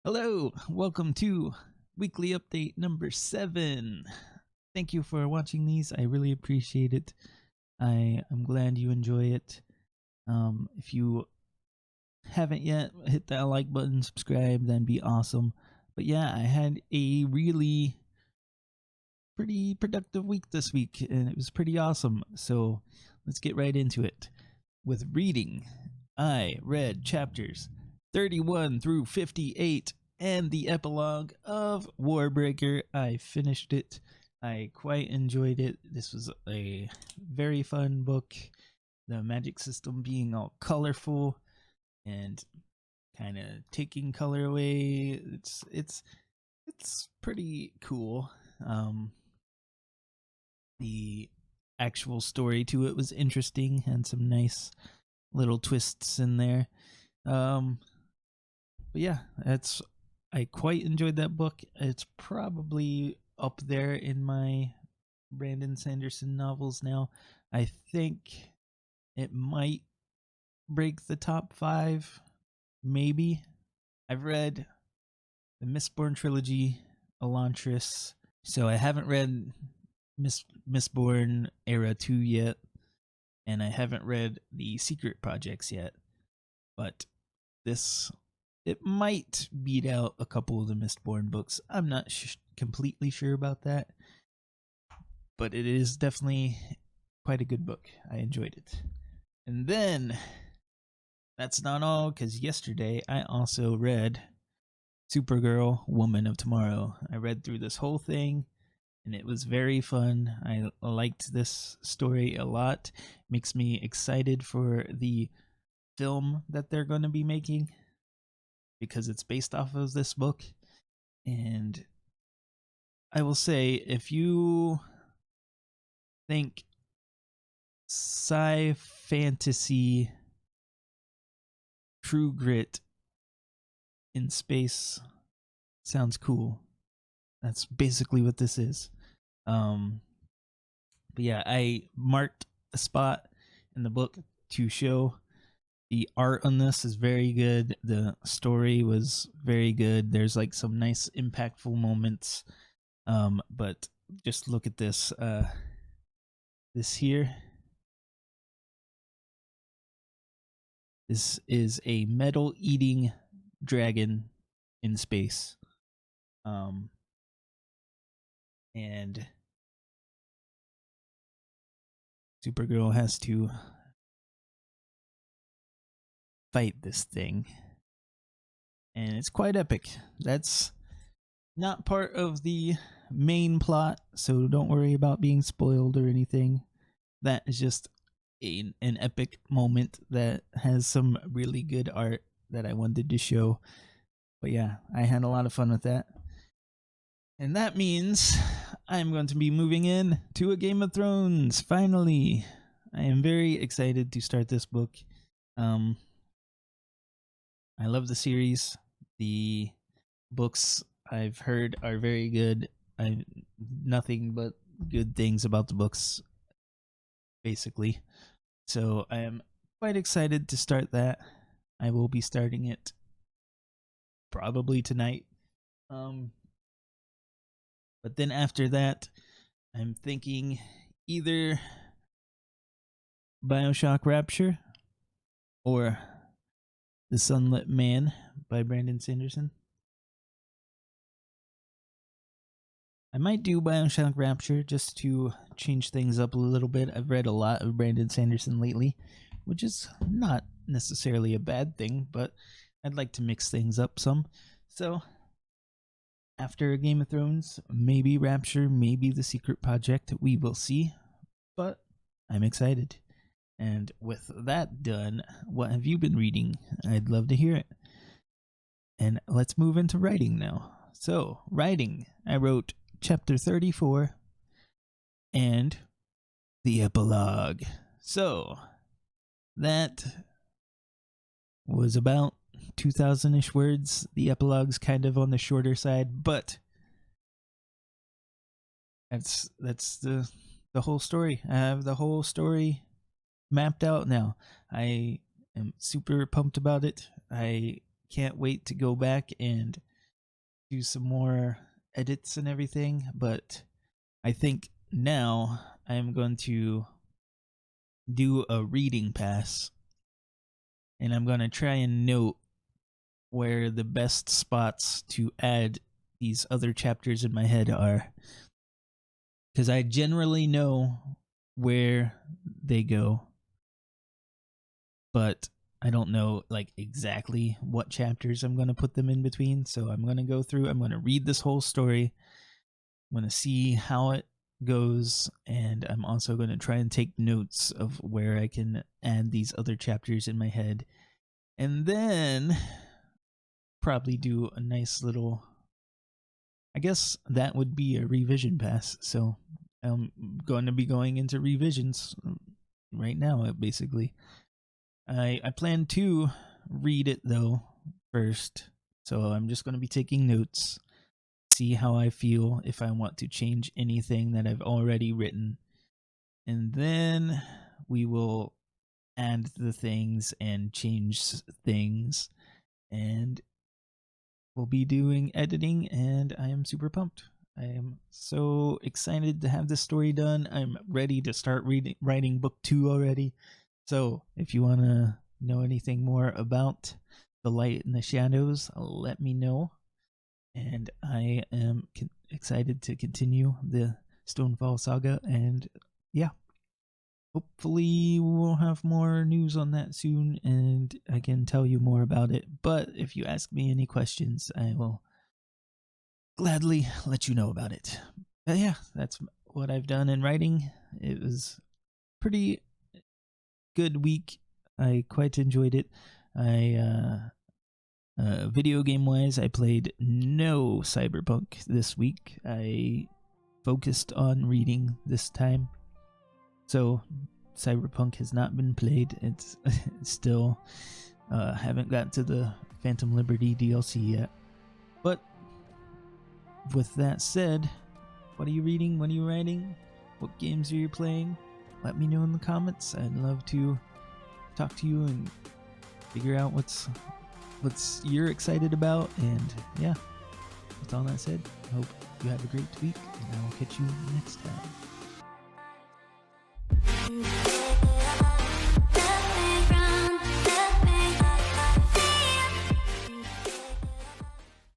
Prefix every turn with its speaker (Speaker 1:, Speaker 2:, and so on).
Speaker 1: Hello, welcome to weekly update number 7. Thank you for watching these. I really appreciate it. I'm glad you enjoy it. If you haven't yet, hit that like button, subscribe, that'd be awesome. But yeah, I had a really pretty productive week this week, and it was pretty awesome. So let's get right into it. With reading, I read chapters 31 through 58 and the epilogue of Warbreaker. I finished it. I quite enjoyed it. This was a very fun book. The magic system being all colorful and kind of taking color away. It's pretty cool. The actual story to it was interesting, had some nice little twists in there. But yeah, I quite enjoyed that book. It's probably up there in my Brandon Sanderson novels now. I think it might break the top 5, maybe. I've read the Mistborn trilogy, Elantris, so I haven't read Mistborn Era 2 yet, and I haven't read the Secret Projects yet, but it might beat out a couple of the Mistborn books. I'm not completely sure about that, but it is definitely quite a good book. I enjoyed it. And then, that's not all, because yesterday I also read Supergirl, Woman of Tomorrow. I read through this whole thing, and it was very fun. I liked this story a lot. Makes me excited for the film that they're going to be making, because it's based off of this book. And I will say, if you think sci-fantasy True Grit in space sounds cool, that's basically what this is. But yeah, I marked a spot in the book to show the art on this is very good. The story was very good. There's like some nice impactful moments. But just look at this. This here. This is a metal eating dragon in space. And Supergirl has to fight this thing. And it's quite epic. That's not part of the main plot, so don't worry about being spoiled or anything. That is just an epic moment that has some really good art that I wanted to show. But yeah, I had a lot of fun with that. And that means I'm going to be moving in to a Game of Thrones, finally. I am very excited to start this book. I love the series. The books I've heard are very good. Nothing but good things about the books, basically. So I am quite excited to start that. I will be starting it probably tonight. But then after that, I'm thinking either BioShock Rapture or The Sunlit Man by Brandon Sanderson. I might do BioShock Rapture just to change things up a little bit. I've read a lot of Brandon Sanderson lately, which is not necessarily a bad thing, but I'd like to mix things up some. So, after Game of Thrones, maybe Rapture, maybe The Secret Project, we will see. But I'm excited. And with that done, what have you been reading? I'd love to hear it. And let's move into writing now. So, writing, I wrote Chapter 34 and the epilogue. So, that was about 2,000-ish words. The epilogue's kind of on the shorter side, but that's the whole story. I have the whole story mapped out now. I am super pumped about it. I can't wait to go back and do some more edits and everything, but I think now I am going to do a reading pass, and I'm going to try and note where the best spots to add these other chapters in my head are, because I generally know where they go, but I don't know like exactly what chapters I'm going to put them in between. So I'm going to go through, I'm going to read this whole story, I'm going to see how it goes, and I'm also going to try and take notes of where I can add these other chapters in my head, and then probably do a nice little, I guess that would be a revision pass. So I'm going to be going into revisions right now, basically. I plan to read it though first, so I'm just going to be taking notes, see how I feel, if I want to change anything that I've already written, and then we will add the things and change things, and we'll be doing editing, and I am super pumped. I am so excited to have this story done. I'm ready to start writing book 2 already. So if you want to know anything more about the light and the shadows, let me know. And I am excited to continue the Stonefall saga. And yeah, hopefully we'll have more news on that soon, and I can tell you more about it. But if you ask me any questions, I will gladly let you know about it. But yeah, that's what I've done in writing. It was pretty good week. I quite enjoyed it. Video game wise, I played no Cyberpunk this week. I focused on reading this time. So Cyberpunk has not been played. It's still haven't got to the Phantom Liberty DLC yet. But with that said, what are you reading? What are you writing? What games are you playing? Let me know in the comments. I'd love to talk to you and figure out what's you're excited about. And yeah, with all that said, I hope you have a great week, and I will catch you next time.